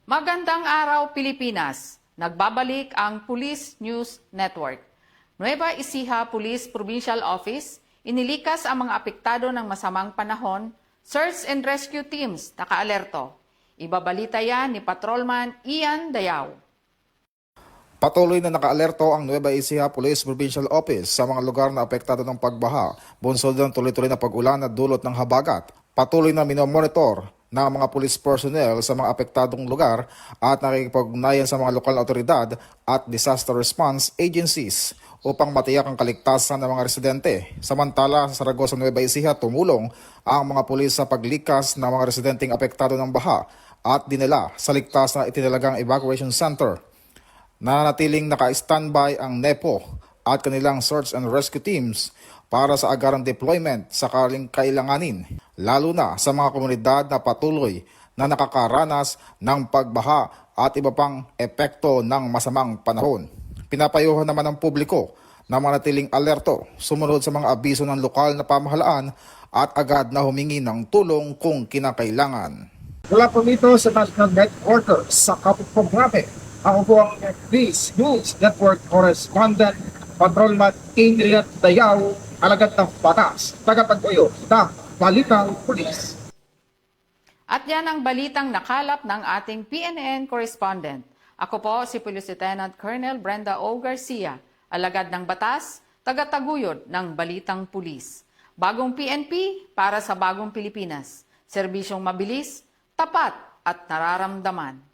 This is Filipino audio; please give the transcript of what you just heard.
Magandang araw, Pilipinas! Nagbabalik ang Police News Network. Nueva Ecija Police Provincial Office, inilikas ang mga apektado ng masamang panahon, search and rescue teams nakaalerto. Ibabalita yan ni Patrolman Ian Dayaw. Patuloy na nakaalerto ang Nueva Ecija Police Provincial Office sa mga lugar na apektado ng pagbaha, bunsod ng tuloy-tuloy na pag-ulan na dulot ng habagat. Patuloy na minomonitor ng mga police personnel sa mga apektadong lugar at nakikipag-ugnayan sa mga lokal na otoridad at disaster response agencies upang matiyak ang kaligtasan ng mga residente. Samantala, sa Saragossa, Nueva Ecija, tumulong ang mga pulis sa paglikas ng mga residenteng apektado ng baha at dinala sa ligtas na itinalagang evacuation center. Nananatiling naka-standby ang NEPO at kanilang search and rescue teams para sa agarang deployment sakaling kailanganin, lalo na sa mga komunidad na patuloy na nakakaranas ng pagbaha at iba pang epekto ng masamang panahon. Pinapayuhan naman ng publiko na manatiling alerto, sumunod sa mga abiso ng lokal na pamahalaan at agad na humingi ng tulong kung kinakailangan. Mula po dito sa National Headquarters sa Kapupong-Grabe, ako po ang Police News Network Correspondent Patrolman Ian Dayaw, alagad ng batas, tagatagpuyo ng Balitang Pulis. At yan ang balitang nakalap ng ating PNN correspondent. Ako po si Police Lieutenant Colonel Brenda O. Garcia, alagad ng batas, tagataguyod ng Balitang Pulis. Bagong PNP para sa bagong Pilipinas. Serbisyong mabilis, tapat at nararamdaman.